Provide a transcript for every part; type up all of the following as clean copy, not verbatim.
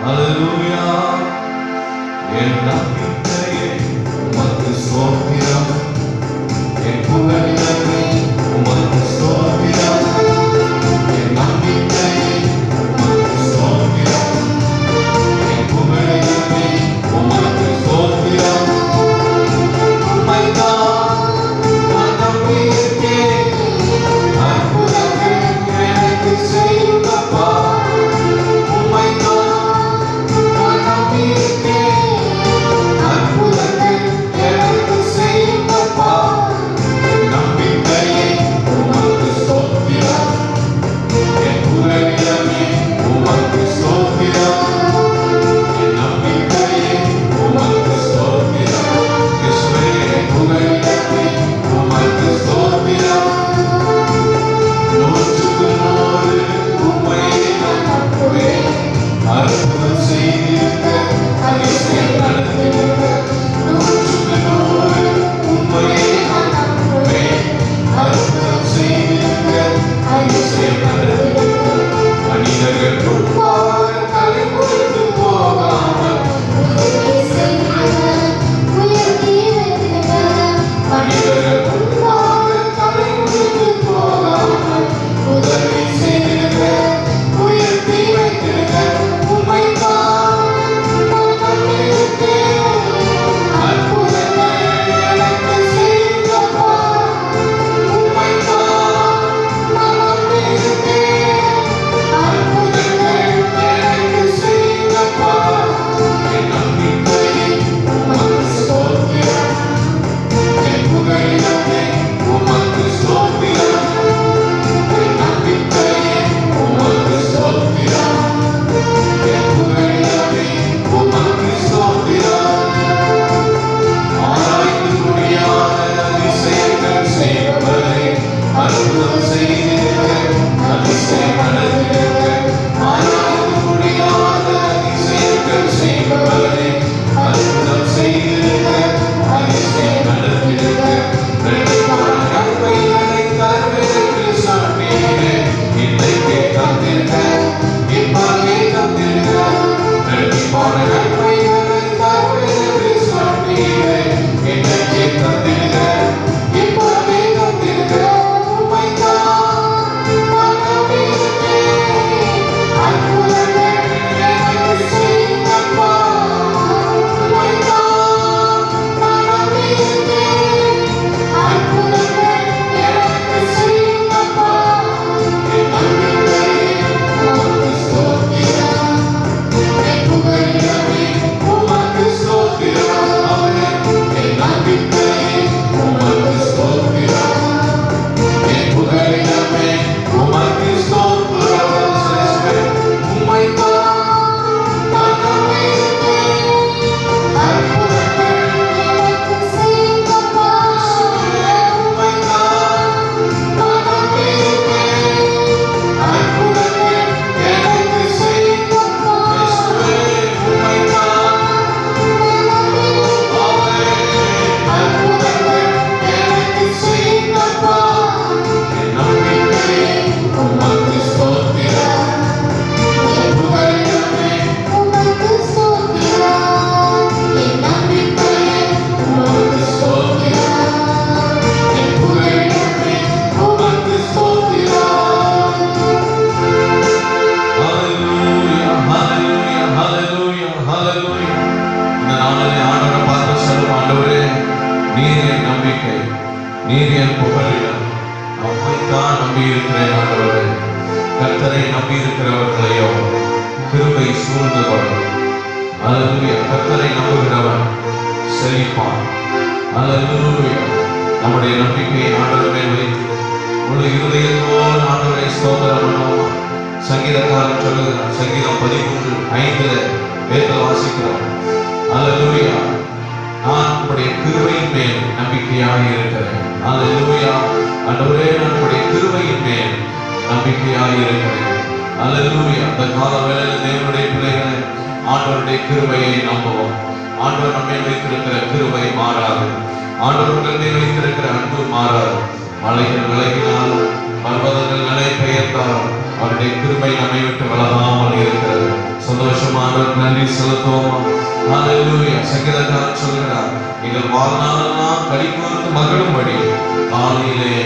ஹல்லேலூயா. என் நம்பிக்கையே உமக்கு ஸ்தோத்திரம், என் புகழிடமே உமக்கு ஸ்தோத்திரம், என் நம்பிக்கையே உமக்கு ஸ்தோத்திரம், என் புகழிடமே உமக்கு ஸ்தோத்திரம். உம்மைத்தான் நான் நம்பியிருக்கேன், அற்புதங்கள் எனக்கு செய்யுங்கப்பா. உம்மைத்தான் நான் நம்பியிருக்கேன், அற்புதங்கள் எனக்கு செய்யுங்கப்பா. என் நம்பிக்கையே உமக்கு ஸ்தோத்திரம், என் புகழிடமே உமக்கு ஸ்தோத்திரம், என் நம்பிக்கையே உமக்கு ஸ்தோத்திரம். இயேசுவே, என் புகழிடமே உமக்கு ஸ்தோத்திரம். நூற்றுக்கு நூறு உம்மையே நான் நம்புவேன், அற்புதம் செய்திருக்க அதிசயம் நடந்திருக்க. நூற்றுக்கு நூறு உம்மையே நான் நம்புவேன், அற்புதம் செய்திருக்க அதிசயம் நடந்திருக்க. மனிதர்கள் முன்பாக தலை குனிந்து போகாமல், மனிதர்கள் முன்பாக தலை குனிந்து போகாமல், உதவி செய்திருக்க, உயர்த்தி வைத்திருக்க. உம்மைத்தான் நான் நம்பியிருக்கேன், அற்புதங்கள் எனக்கு செய்யுங்கப்பா. உம்மைத்தான் நான் நம்பியிருக்கேன், அற்புதங்கள் எனக்கு செய்யுங்கப்பா. என் நம்பிக்கையே உமக்கு ஸ்தோத்திரம், என் புகழிடமே உமக்கு ஸ்தோத்திரம், என் நம்பிக்கையே உமக்கு ஸ்தோத்திரம், என் புகழிடமே உமக்கு ஸ்தோத்திரம். ஆராய்ந்து முடியாத அதிசயங்கள் செய்பவரே, அற்புதம் செய்திருக்க அதிசயம் நடந்திருக்க. ஆராய்ந்து முடியாத அதிசயங்கள் செய்பவரே, அற்புதம் செய்திருக்க அதிசயம் நடந்திருக்க. இரட்டிப்பான நன்மைகளை தருவதற்கு சொன்னீரே, இன்றைக்கே தந்திருக்க, இப்பவே தந்திருக்க. இரட்டிப்பான நன்மைகளை தருவதற்கு சொன்னீரே, இன்றைக்கே தந்திருக்க, இப்பவே தந்திருக்க. உம்மைத்தான் நான் நம்பியிருக்கேன், அற்புதங்கள் எனக்கு செய்யுங்கப்பா. உம்மைத்தான் நான் நம்பியிருக்கேன், அற்புதங்கள் எனக்கு செய்யுங்கப்பா. என் நம்பிக்கையே உமக்கு ஸ்தோத்திரம், என் புகழிடமே உமக்கு ஸ்தோத்திரம். என் நம்பிக்கையே உமக்கு ஸ்தோத்திரம், என் புகழிடமே உமக்கு ஸ்தோத்திரம். உம்மைத்தான் நான் நம்பியிருக்கேன், அற்புதங்கள் எனக்கு செய்யுங்கப்பா. உம்மைத்தான் நான் நம்பியிருக்கேன், அற்புதங்கள் எனக்கு செய்யுங்கப்பா. உம்மைத்தான் அற்புதங்கள் எனக்கு செய்யுங்கப்பா. என் நம்பிக்கையே உமக்கு ஸ்தோத்திரம், என் புகழிடமே உமக்கு ஸ்தோத்திரம், என் நம்பிக்கையே உமக்கு ஸ்தோத்திரம், என் புகழிடமே உமக்கு ஸ்தோத்திரம். ஹல்லேலூயா, ஹல்லேலூயா, ஹல்லேலூயா, ஹல்லேலூயா. இந்த நாளிலே ஆண்டவரை பார்த்து சொல்லும், ஆண்டவரே, நீர் என் நம்பிக்கை, நீர் என் புகழிடம். உம்மைத்தான் நம்பியிருக்கிறேன் ஆண்டவரே. கர்த்தரை நம்பியிருக்கிறவர்களையோ கிருபை சூழ்ந்து கொள்ளும். ஹல்லேலூயா. கர்த்தரை நம்புகிறவன் செழிப்பான். ஹல்லேலூயா. நம்முடைய நம்பிக்கையை ஆண்டவர் மேல் வைத்து முழு இருதயத்தோடு ஆண்டவரை ஸ்தோத்திரம் பண்ணுவோம். சங்கீதக்காரன் சொல்லுகிறார், சங்கீதம் 13:5 வேதத்தில் வாசிக்கிறோம். ஹல்லேலூயா. நான் உம்முடைய கிருபையின் மேல் நம்பிக்கையாக இருக்கிறேன். ஹல்லேலூயா. ஆண்டவரே, நான் உம்முடைய கிருபையின் மேல் நம்பிக்கையாக இருக்கிறேன். ஹல்லேலூயா. அந்த கால வேளையில் தேவனுடைய பிள்ளைகளை ஆண்டவருடைய கிருபையை நம்புவோம். ஆண்டவர் நம்மை வைத்திருக்கிற கிருபை மாறாது. ஆண்டவர்கள் மேல் வைத்திருக்கிற அன்பு மாறாது. மலைகள் விலகினாலும் பர்வதங்கள் நிலை பெயர்ந்தாலும் அவருடைய கிருபை நம்மை விட்டு விலகாமல் இருக்கிறது. சந்தோஷமான செலுத்துவோமா? ஹalleluya. சங்கீதக்காரன் சொல்கிறார், எங்கள் வாழ்நாளெல்லாம் களிகூர்ந்து மகிழும்படி காலையிலே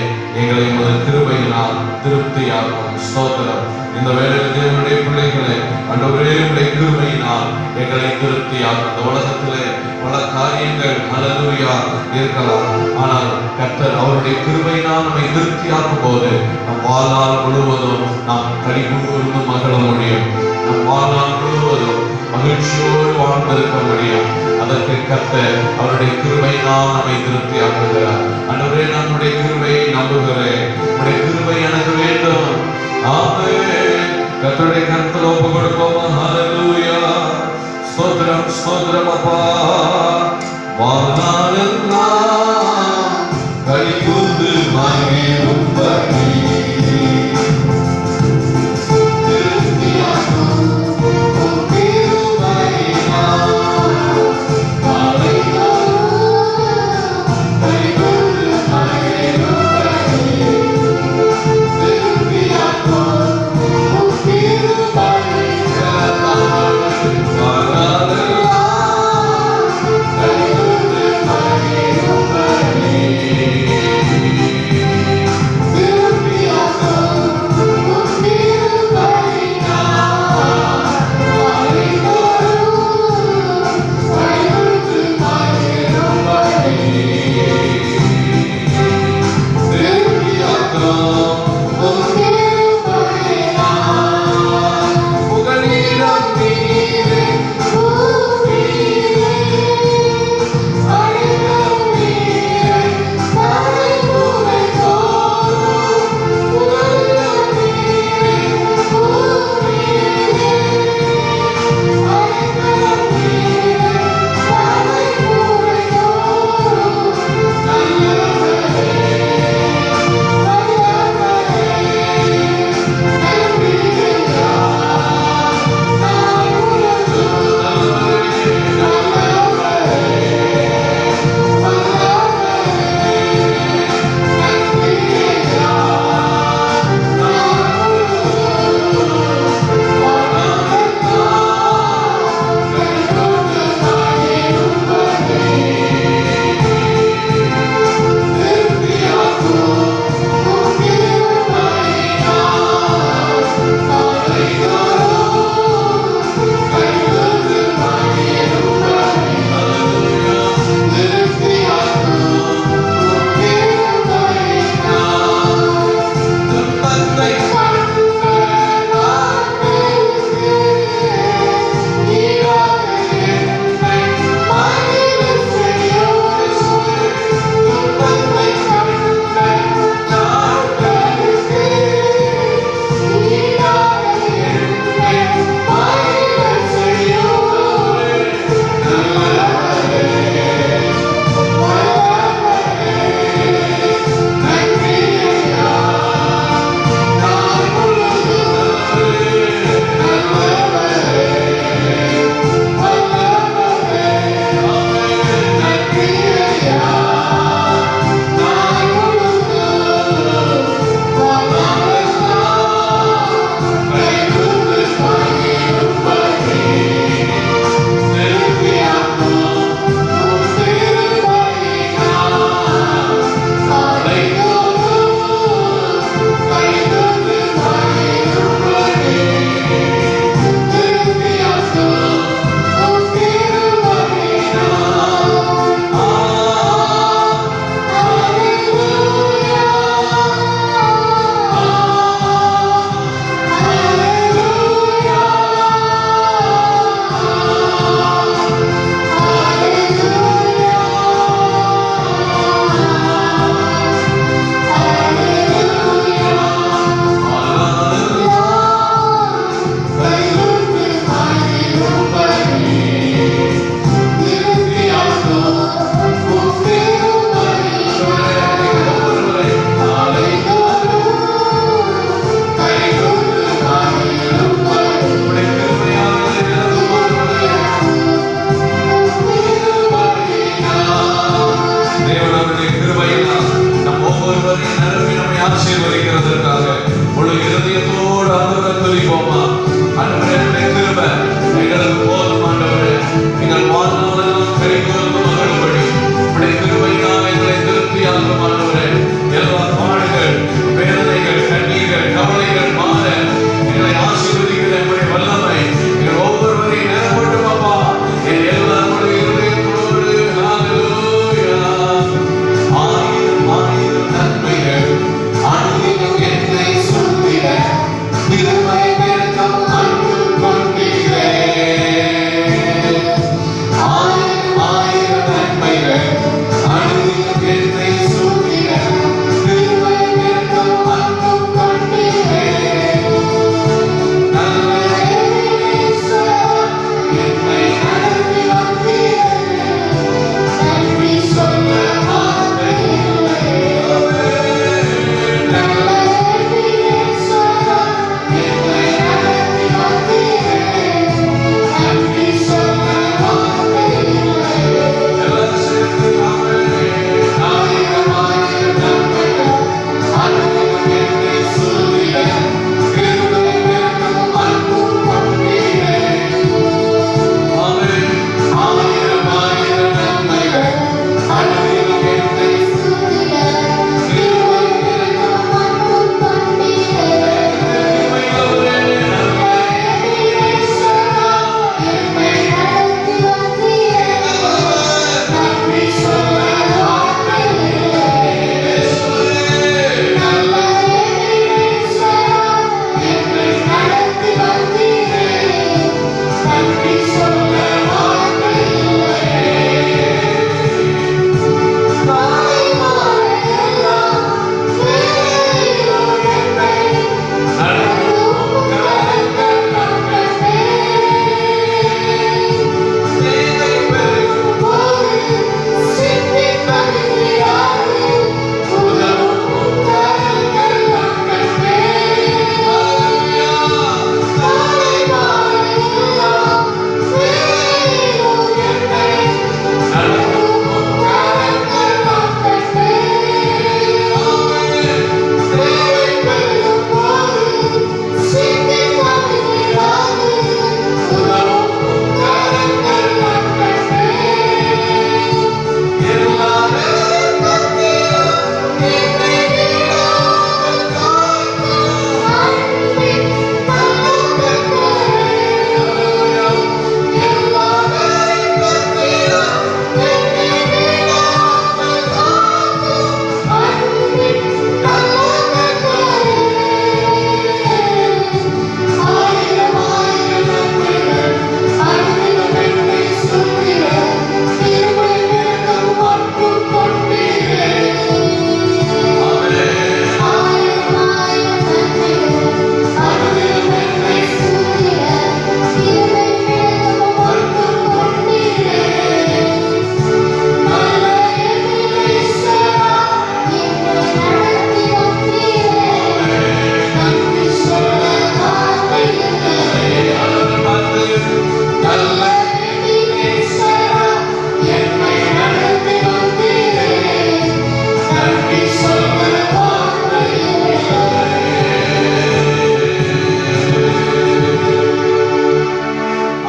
எங்களை உமது கிருபையினால் திருப்தியாக்கும். ஸ்தோத்திரம். இந்த வேளையில் தேவனுடைய பிள்ளைகளை ஆண்டவரே உம்முடைய கிருபையினால் எங்களை திருப்தியாக்கும். இந்த உலகத்திலே பல காரியங்கள் ஹalleluya இருக்கலாம். ஆனால் கர்த்தர் அவருடைய கிருபையினால் நம்மை திருப்தியாக்கும் போது நம் வாழ்நாள் முழுவதும் நாம் களிகூர்ந்து மகிழ முடியும். நம் வாழ்நாள் முழுவதும் மகிழ்ச்சியோடு வாழ்ந்திருக்க முடியும். அதற்கு கர்த்தர் அவருடைய கிருபையினால் நம்மை திருப்தியாக்குகிறார். ஆண்டவரே, நம்முடைய கிருபையை நம்புகிறேன். உம்முடைய கிருபை எனக்கு வேண்டும். ஆமென். கர்த்தருடைய கரத்தில் ஒப்பு கொடுப்போமா? ஹalleluya. ஸ்தோத்திரம், ஸ்தோத்திரம் அப்பா. வாழ்நாளெல்லாம் களிகூர்ந்து மகிழும்படி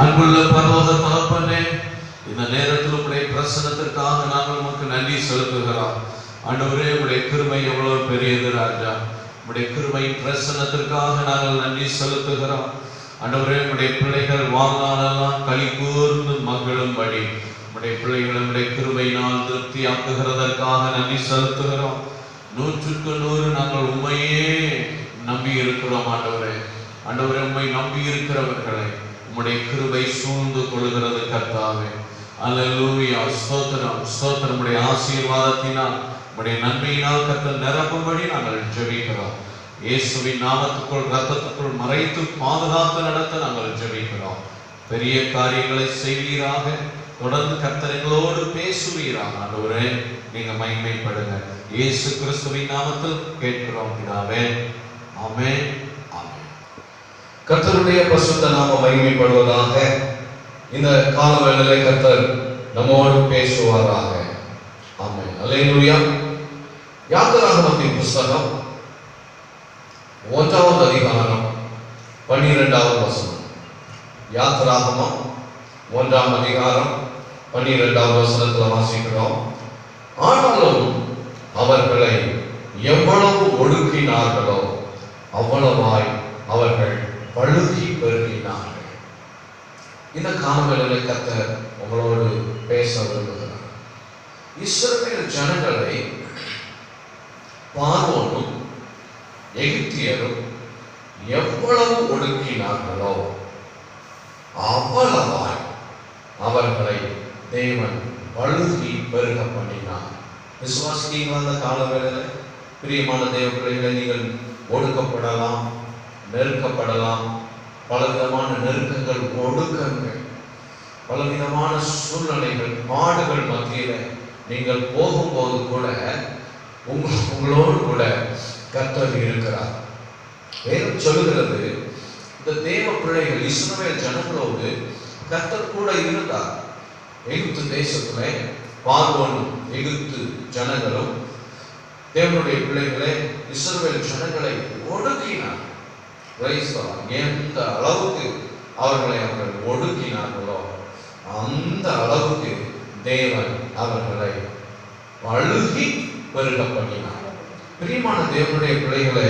அன்புள்ள பரலோக தகப்பனே, இந்த நேரத்தில் உங்களுடைய பிரசன்னத்திற்காக நாங்கள் உமக்கு நன்றி செலுத்துகிறோம். ஆண்டவரே, உங்களுடைய கிருபை எவ்வளவு பெரியது ராஜா. உங்களுடைய கிருபையின் பிரசன்னத்திற்காக நாங்கள் நன்றி செலுத்துகிறோம். ஆண்டவரே, உங்களுடைய பிள்ளைகள் வாழ்நாளெல்லாம் களி கூர்ந்து மகிழும்படி உங்களுடைய பிள்ளைகள் உங்களுடைய கிருபையினால் திருப்தியாக்குகிறதற்காக நன்றி செலுத்துகிறோம். 100க்கு 100 நாங்கள் உண்மையே நம்பி இருக்கிறோம். ஆண்டவரே, ஆண்டவரே, உண்மை நம்பி இருக்கிறவர்களை உம்முடைய கிருபை சூழ்ந்து கொள்கிறது கர்த்தாவே. அல்லேலூயா. ஸ்தோத்திரம், ஸ்தோத்திரம். உம்முடைய ஆசீர்வாதத்தினால் உம்முடைய நன்மையினால் கர்த்தர் நிரப்பும்படி நாங்கள் ஜெபிக்கிறோம். இயேசுவின் நாமத்துக்குள் இரத்தத்துக்குள் மறைத்து பாதுகாத்து நடத்த நாங்கள் ஜெபிக்கிறோம். பெரிய காரியங்களை செய்வீராக. தொடர்ந்து கர்த்தர் எங்களோடு பேசுவீராக. ஆண்டவரே, நீங்க மகிமைப்படுங்க. இயேசு கிறிஸ்துவின் நாமத்தில் கேட்கிறோம் பிதாவே. ஆமென், ஆமென். கர்த்தருடைய பரிசுத்த நாமம் மகிமைப்படுவதாக. இந்த காலவேளையிலே கர்த்தர் நம்மோடு பேசுவாராக. ஆமென். அல்லேலூயா. யாத்திராகமத்தின் புத்தகம் 1வது அதிகாரம் 12வது வசனம். யாத்திராகமம் 1ஆம் அதிகாரம் 12வது வசனத்தில் வாசிக்கிறோம். ஆனாலும் அவர்களை எவ்வளவு ஒடுக்கினார்களோ அவ்வளவாய் அவர்கள் பழுகி பெருகினார்கள். இந்த காலங்களில் கர்த்தர் உங்களோடு பேச விரும்புகிறார். இஸ்ரவேல் ஜனங்களை பார்வோனும் எகிப்தியரும் எவ்வளவு ஒடுக்கினார்களோ அவ்வளவாய் அவர்களை தேவன் பழுகி பெருக பண்ணினார். விசுவாசிக்கிற அந்த காலவேளையில் பிரியமான தேவ பிள்ளைகளை, நீங்கள் ஒடுக்கப்படலாம், நெருக்கப்படலாம். பலவிதமான நெருக்கங்கள், ஒடுக்கங்கள், பலவிதமான சூழ்நிலைகள், பாடுகள் மத்தியில நீங்கள் போகும்போது கூட உங்களோடு கூட கர்த்தர் இருக்கிறார். வேதம் சொல்லுகிறது, இந்த தேவ பிள்ளைகள் இஸ்ரவேல் ஜனங்களோடு கர்த்தர் கூட இருந்தார். எகிப்து தேசத்திலே பார்வோனும் எகிப்து ஜனங்களும் தேவனுடைய பிள்ளைகளே இஸ்ரவேல் ஜனங்களை ஒடுக்கினார். எந்த அளவுக்கு அவர்களை அவர்கள் ஒடுக்கினார்களோ அந்த அளவுக்கு தேவன் அவர்களை பழுகி பெருக பண்ணினார். பிரியமான தேவனுடைய பிள்ளைகளே,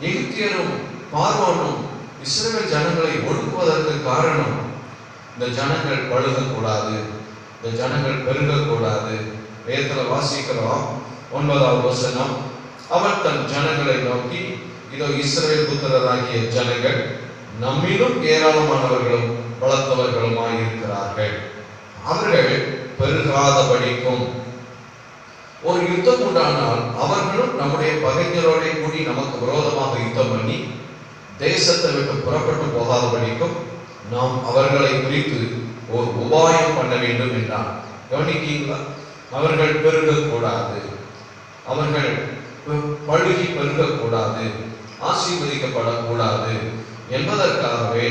எகிப்தியரும் பார்வோனும் இஸ்ரவேல் ஜனங்களை ஒடுக்குவதற்கு காரணம், இந்த ஜனங்கள் பழுகக்கூடாது, இந்த ஜனங்கள் பெருகக்கூடாது. வேதத்தில் வாசிக்கிறோம் 9வது வசனம். அவர் தன் ஜனங்களை நோக்கி, இதோ இஸ்ரவேல் புத்திரராகிய ஜனங்கள் நம்மிலும் ஏராளமானவர்களும் பலத்தவர்களுமாய் இருக்கிறார்கள். அவர்கள் பெருகாதபடிக்கும் ஒரு யுத்தம் உண்டானால் அவர்களும் நம்முடைய பகைஞரோட கூடி நமக்கு விரோதமாக யுத்தம் பண்ணி தேசத்தை விட்டு புறப்பட்டு போகாதபடிக்கும் நாம் அவர்களை குறித்து ஒரு உபாயம் பண்ண வேண்டும் என்றார். கவனிக்கீங்களா? அவர்கள் பெருகக்கூடாது, அவர்கள் பழுகி பெருகக்கூடாது, ஆசீர்வதிக்கப்படக்கூடாது என்பதற்காகவே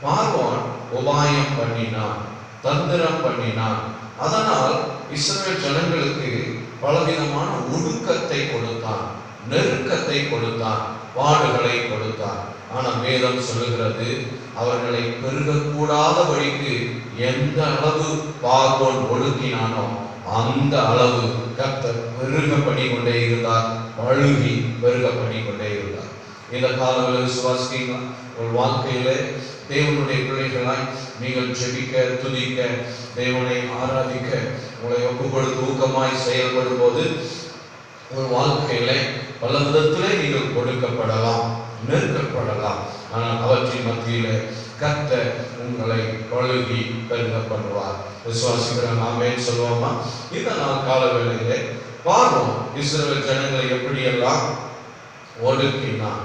பார்வோன் உபாயம் பண்ணினான், தந்திரம் பண்ணினான். அதனால் இஸ்ரவேல் ஜனங்களுக்கு பலவிதமான ஒடுக்கத்தை கொடுத்தான், நெருக்கத்தை கொடுத்தான், பாடுகளை கொடுத்தான். ஆனால் வேதம் சொல்லுகிறது, அவர்களை பெருகக்கூடாதபடிக்கு எந்த அளவு பார்வோன் ஒடுக்கினானோ அந்த அளவு கர்த்தர் பெருக பண்ணி கொண்டே இருந்தார், பழுகி பெருக பண்ணி கொண்டே இருந்தார். இந்த காலங்களில் விசுவாசிக்கீங்களா? உங்கள் வாழ்க்கையில தேவனுடைய பிள்ளைகளாய் நீங்கள் ஜெபிக்க, துதிக்க, தேவனை ஆராதிக்க உங்களை ஒப்பு கொடுத்து ஊக்கமாய் செயல்படும் போது உங்கள் வாழ்க்கையில பல விதத்திலே நீங்கள் கொடுக்கப்படலாம், நெருக்கப்படலாம். ஆனால் அவற்றின் மத்தியில கர்த்தர் உங்களை பழுகி பெருக பண்ணுவார். விசுவாசிக்கிறோம், ஆமென் சொல்லுவோமா? இந்த நாள் காலவேளையிலே பார்வோம் இஸ்ரவேல் ஜனங்களை எப்படியெல்லாம் ஒடுக்கினார்,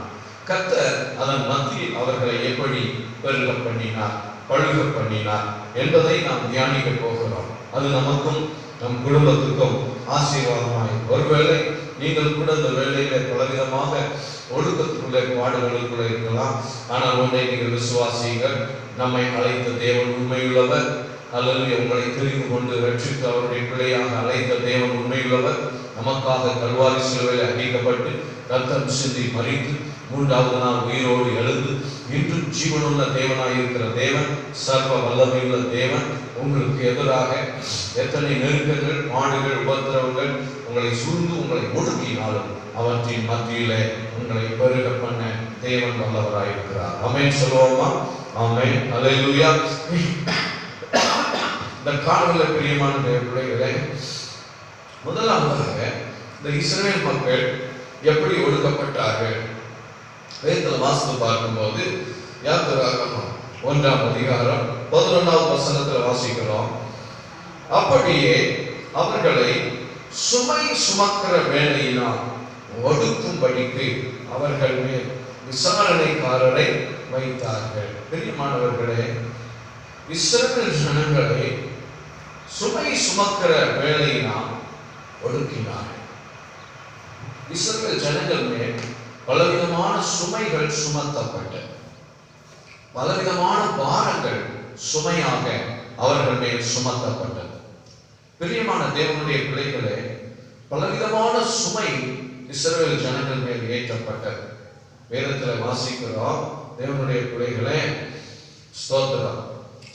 கர்த்தர் அதன் மத்தியில் அவர்களை எப்படி பெருக பண்ணினார், பழுக பண்ணினார் என்பதை நாம் தியானிக்க போகிறோம். அது நமக்கும் நம் குடும்பத்துக்கும் ஆசீர்வாதமாய். ஒருவேளை நீங்கள் கூட இந்த வேளையில பலவிதமாக ஒடுக்கத்துக்குள்ளே, பாடுகளுக்குள்ளே இருக்கலாம். ஆனால் ஒன்றை நீங்கள் விசுவாசியுங்கள், நம்மை அழைத்த தேவன் உண்மையுள்ளவர். அல்லது உங்களை தெரிந்து கொண்டு ரட்சித்து அவருடைய பிள்ளையாக அழைத்த தேவன் உண்மையுள்ளவர். நமக்காக கல்வாரி சிலுவையில் அடிக்கப்பட்டு ரத்தம் சிந்தி மரித்து மூன்றாவது நாள் உயிரோடு எழுந்து இன்றும் ஜீவனுள்ள தேவனாய் இருக்கிற தேவன், சர்வ வல்லமையுள்ள தேவன் உங்களுக்கு எதிராக எத்தனை நெருக்கங்கள், பாடுகள், உபத்திரவங்கள் உங்களை சூழ்ந்து உங்களை ஒடுக்கினாலும் அவற்றின் மத்தியிலே உங்களை பெருக பண்ண தேவன் வல்லவராயிருக்கிறார். ஆமென் சொல்லுவோமா? ஆமென். அல்லேலூயா. இந்த காலங்களில் பிரியமான பிள்ளைகளே, முதலாவதாக இந்த இஸ்ரவேல் மக்கள் எப்படி ஒடுக்கப்பட்டார்கள் வேதத்தில் வாசித்து பார்க்கும்போது யாத்திராகமம் 1ஆம் அதிகாரம் 11வது வசனத்தில் வாசிக்கிறோம். அப்படியே அவர்களை சுமை சுமக்கிற வேலையினால் ஒடுக்கும்படிக்கு அவர்கள் மேல் விசாரணைக்காரரை வைத்தார்கள். பிரியமானவர்களே, இஸ்ரவேல் ஜனங்களை சுமை சுமக்கிற வேலையினால் ஒடுக்கினார்கள். இஸ்ரவேல் ஜனங்கள் மேல் பலவிதமான சுமைகள் சுமத்தப்பட்டது. பலவிதமான பாரங்கள் சுமையாக அவர்கள் மேல் சுமத்தப்பட்டது. பிரியமான தேவனுடைய பிள்ளைகளே, பலவிதமான சுமை இஸ்ரவேல் ஜனங்கள் மேல் ஏற்றப்பட்டது. வேதத்தில் வாசிக்கிறோம், தேவனுடைய பிள்ளைகளே, ஸ்தோத்திரம்,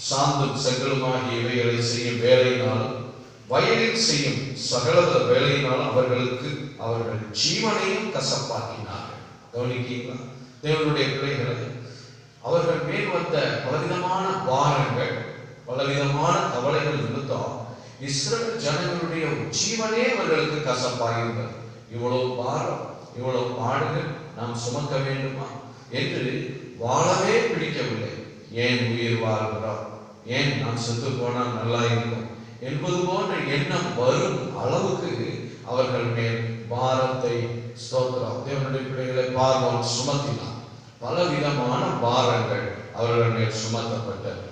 சாந்தும் செங்கலுமாகிய இவைகளை செய்யும் வேலையினால், வயலில் செய்யும் சகலத வேலையினால் அவர்கள் ஜீவனையும் கசப்பாக்கினார்கள். கவனிக்கீங்களா தேவனுடைய பிள்ளைகளை? அவர்கள் மேல் வந்த பலவிதமான பாரங்கள், பலவிதமான கவலைகள் நிமித்தம் இஸ்ரவேல் ஜனங்களுடைய ஜீவனே அவர்களுக்கு கசப்பாகியிருந்தது. இவ்வளவு பாரம், இவ்வளவு பாடுகள் நாம் சுமக்க வேண்டுமா என்று வாழவே பிடிக்கவில்லை. ஏன் உயிர் வாழ்கிறோம், ஏன் நாம் செத்து போனால் நல்லா இருக்கும் என்பது போன்ற எண்ணம் வரும் அளவுக்கு அவர்கள் மேல் பாரத்தை, ஸ்தோத்திரம், தேவனுடைய பிள்ளைகளை பார்வோன் சுமத்தினார். பலவிதமான பாரங்கள் அவர்கள் மேல் சுமத்தப்பட்டது.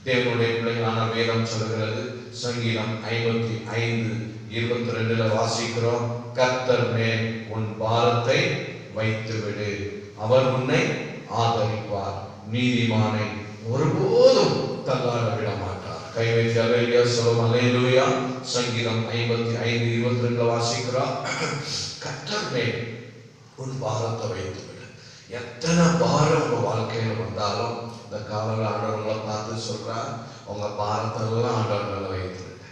தேவனுடைய பிள்ளைகளான வேதம் சொல்கிறது, சங்கீதம் 55:22 வாசிக்கிறோம், கர்த்தர் மேல் உன் பாரத்தை வைத்துவிடு, அவர் உன்னை ஆதரிப்பார், நீதிமானை ஒருபோதும் தள்ளாட விட மாட்டார். கை வைத்து அல்லேலூயா சொல்லும். அல்லேலூயா. சங்கீதம் 55:22 வாசிக்கிறோம், கர்த்தர் மேல் உன் பாரத்தை வைத்துவிடு. எத்தனை பாரம் உங்க வாழ்க்கையில வந்தாலும் இந்த காலையில் ஆண்டவர்களை பார்த்து சொல்றார், உங்க பாரத்தெல்லாம் ஆண்டவர்களை வைத்துவிடு.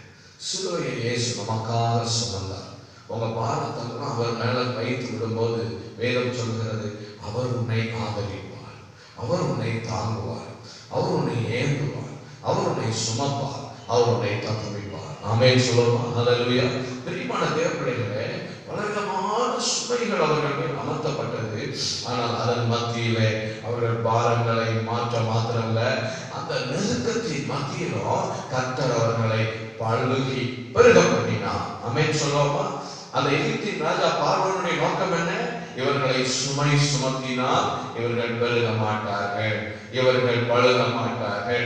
சிலுவையை இயேசு நமக்காக சுமந்தார். உங்க பாரத்தெல்லாம் அவர் மேல வைத்து விடும்போது வேதம் சொல்கிறது, அவர் உன்னை ஆதரிப்பார், அவர் உன்னை தாங்குவார், அவர் உன்னை ஏந்துவார், அவர் உன்னை சுமப்பார், அவர் உன்னை தப்புவிப்பார். ஆமென் சொல்லுமா? அல்லேலூயா. பிரியமான தேவப்பிள்ளைகளே, பலவிதமான சுமைகள் அவர்கள் மேல் அமர்த்தப்பட்டது. ஆனால் அதன் மத்தியிலே அவர்கள் பாரங்களை மாற்ற மாத்திரமல்ல, அந்த நெருக்கத்தின் மத்தியிலும் கர்த்தர் அவர்களை பழுகி பெருக பண்ணினார். ஆமென் சொல்லுவோமா? அந்த எகிப்தின் ராஜா பார்வோனுடைய நோக்கம் என்ன? இவர்களை சுமை சுமத்தினால் இவர்கள் பெருக மாட்டார்கள், இவர்கள் பழுக மாட்டார்கள்,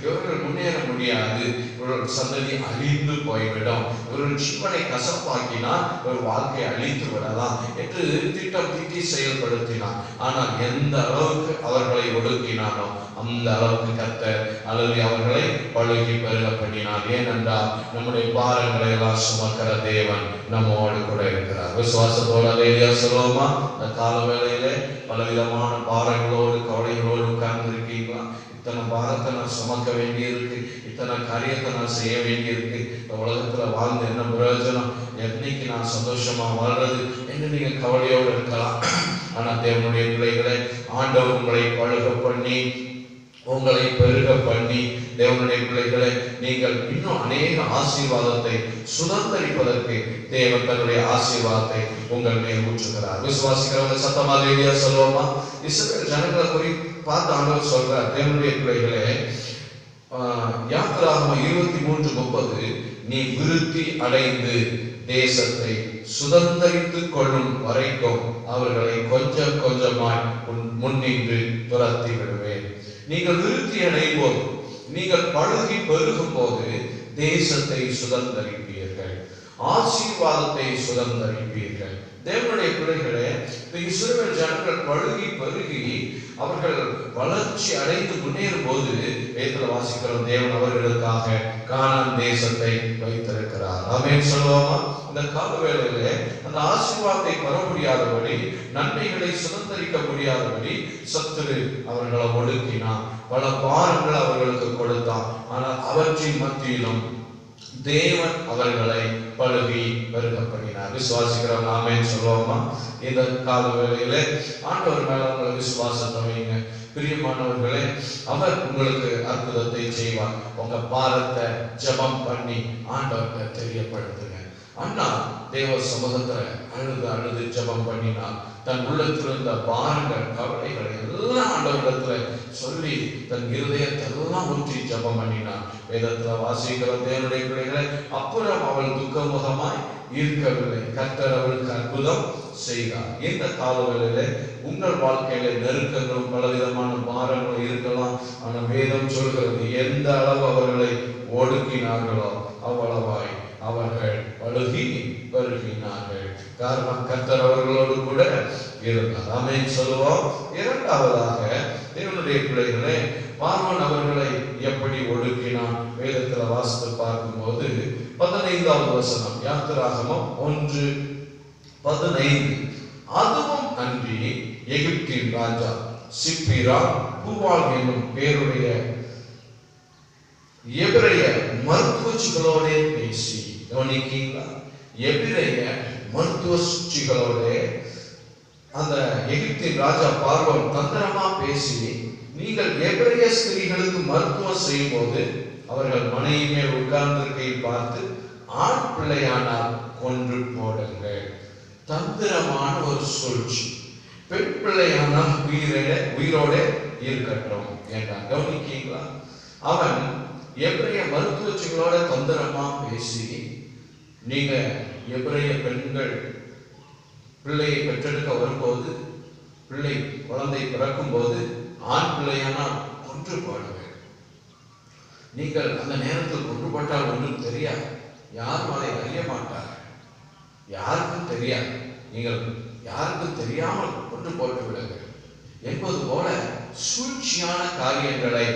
இவர்கள் முன்னேற முடியாது, இவர்கள் சந்ததி அழிந்து போய்விடும், இவர்கள் ஜீவனை கசப்பாக்கினால் ஒரு வாழ்க்கையை அழித்து விடலாம் என்று திட்டம் தீட்டி செயல்படுத்தினார். ஆனால் எந்த அளவுக்கு அவர்களை ஒடுக்கினானோ அந்த அளவுக்கு கர்த்தர் அல்லது அவர்களை பழுகி பெருக பண்ணினார். ஏனென்றால் நம்முடைய பாரங்களை எல்லாம் சுமக்கிற தேவன் நம்மோடு கூட இருக்கிறார். விசுவாசத்தோடு அல்லேலூயா சொல்லுவோமா? இந்த கால வேளையிலே பலவிதமான பாரங்களோடு கவலைகளோடு உட்கார்ந்து இருக்கீங்களா? இத்தனை பாரத்தை நான் சுமக்க வேண்டியிருக்கு, இத்தனை காரியத்தை நான் செய்ய வேண்டியிருக்கு, இந்த உலகத்துல வாழ்ந்து என்ன பிரயோஜனம், என்னைக்கு நான் சந்தோஷமா வாழ்றது என்று நீங்க கவலையோடு இருக்கலாம். ஆனா தேவனுடைய பிள்ளைகளை, ஆண்டவர் உங்களை பழுக பண்ணி, உங்களை பெருக பண்ணி, தேவனுடைய பிள்ளைகளை, நீங்கள் இன்னும் அநேக ஆசீர்வாதத்தை சுதந்திரிப்பதற்கு தேவன் தன்னுடைய ஆசீர்வாதத்தை உங்கள் மேல் ஊற்றுகிறார். விசுவாசிக்கிறவங்க சத்தமா அல்லேலூயா சொல்லுவோமா? இஸ்ரவேல் ஜனங்களை குறித்து பார்த்து ஆண்டவர் சொல்றார், தேவனுடைய பிள்ளைகளே, யாத்திராகமம் 23:30, நீ விருத்தி அடைந்து தேசத்தை சுதந்திரித்துக் கொள்ளும் வரைக்கும் அவர்களை கொஞ்சம் கொஞ்சமாய் முன்னின்று துரத்தி விடுவேன். நீங்கள் விருத்தி அடையும் போது, நீங்கள் பழுகி பெருகும் போது தேசத்தை சுதந்திரிப்பீர்கள். ஆசீர்வாதத்தை சுதந்தரிப்பீர்கள். தேவனுடைய பிள்ளைகளே, இஸ்ரவேல் ஜனங்கள் பழுகி பெருகி அவர்கள் வளர்ச்சி அடைந்து முன்னேறும் போது வேதத்துல வாசிக்கிறோம், தேவன் அவர்களுக்காக கானான் தேசத்தை வைத்திருக்கிறார். ஆமென் சொல்லுவோமா? இந்த கால வேளையிலே அந்த ஆசீர்வாதத்தை பெற முடியாதபடி, நன்மைகளை சுதந்திரிக்க முடியாதபடி சத்துரு அவர்களை ஒடுக்கினான். பல பாரங்கள் அவர்களுக்கு கொடுத்தான். ஆனால் அவற்றின் மத்தியிலும் தேவன் அவர்களை பழுகி பெருக பண்ணினார். விசுவாசிக்கிறோம். ஆமென் சொல்லுவோமா? இந்த கால வேளையிலே ஆண்டவர் மேல உங்களை விசுவாசத்தை வைங்க. பிரியமானவர்களே, அவர் உங்களுக்கு அற்புதத்தை செய்வார். உங்க பாரத்தை ஜெபம் பண்ணி ஆண்டவர்கிட்ட தெரியப்படுத்துங்க. அண்ணா தேவ சமூகத்துல அழுது ஜெபம் பண்ணினார். தன் உள்ளத்தில் இருந்த பாரங்கள், கவலைகளை எல்லாம் ஆண்டவரிடத்துல சொல்லி தன் இருதயத்தை எல்லாம் ஊற்றி ஜெபம் பண்ணினார். வேதத்துல வாசிக்கிற தேவனுடைய பிள்ளைகளை, அப்புறம் அவள் துக்கமுகமாய் இருக்கவில்லை. கர்த்தர் அவளுக்கு அற்புதம் செய்தார். இந்த காலங்களிலே உங்கள் வாழ்க்கையில நெருக்கங்களும் பலவிதமான பாரங்களும் இருக்கலாம். ஆனால் வேதம் சொல்கிறது, எந்த அளவு அவர்களை ஒடுக்கினார்களோ அவ்வளவாய் அவர்கள் பழுகி பெருகினார்கள். காரணம், கர்த்தர் அவர்களோடு கூட இருந்தார். ஆமென் சொல்லுவோம். இரண்டாவதாக தேவனுடைய பிள்ளைகளே, பார்வோன் அவர்களை எப்படி ஒடுக்கினான்? வேதத்தில் வாசித்து பார்க்கும்போது 15வது வசனம், யாத்திராகமம் 1:15. அதுவும் அன்றி எகிப்தின் ராஜா சிப்பிரா பூவால் என்னும் பேருடைய எபிரேய மருத்துவச்சிகளோட பேசி, கவனிக்கீங்களா? எபிரேய மருத்துவச்சிகளோட அந்த எகிப்தின் ராஜா பார்வோன் தந்திரமா பேசி, நீங்கள் எபிரேய ஸ்திரீகளுக்கு மருத்துவம் செய்யும் போது அவர்கள் மனைவி மேல் உட்கார்ந்திருக்கையில் பார்த்து ஆண் பிள்ளையானால் கொன்று போடுங்கள். தந்திரமான ஒரு சூழ்ச்சி. பெண் பிள்ளையானால் உயிரோட இருக்கட்டும் என்றான். கவனிக்கீங்களா? அவன் எபிரேய மருத்துவச்சிகளோட தந்திரமா பேசி, நீங்க எபிரேய பெண்கள் பிள்ளையை பெற்றெடுக்க வரும்போது, பிள்ளை குழந்தை பிறக்கும் போது ஆண் பிள்ளையானால் கொன்று போடுங்கள். நீங்கள் அந்த நேரத்தில் கொன்றுபட்டால் ஒன்றும் தெரியாது, யாரும் அதை அறிய மாட்டார்கள், யாருக்கும் தெரியாது, நீங்கள் யாருக்கும் தெரியாமல் கொன்று போட்டு விடுங்கள் என்பது போல சூழ்ச்சியான காரியங்களை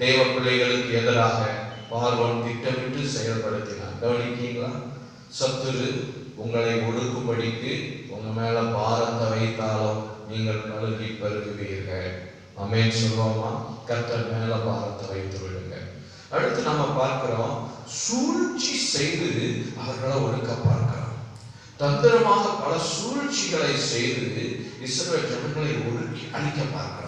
தேவ பிள்ளைகளுக்கு எதிராக பார்வோன் திட்டமிட்டு செயல்படுத்தினார். கவனிக்கீங்களா? சத்துரு உங்களை ஒடுக்கும்படிக்கு உங்க மேல பாரத்தை வைத்தாலும் நீங்கள் பழுகி பெருகுவீர்கள். ஆமென் சொல்லுவோமா? கர்த்தர் மேல பாரத்தை வைத்து விடுங்க. அடுத்து நம்ம பார்க்கிறோம், சூழ்ச்சி செய்து அவர்களை ஒடுக்க பார்க்கிறோம். தந்திரமாக பல சூழ்ச்சிகளை செய்து இஸ்ரவேல் ஜனங்களை ஒடுக்கி அழிக்க பார்க்கிறார்.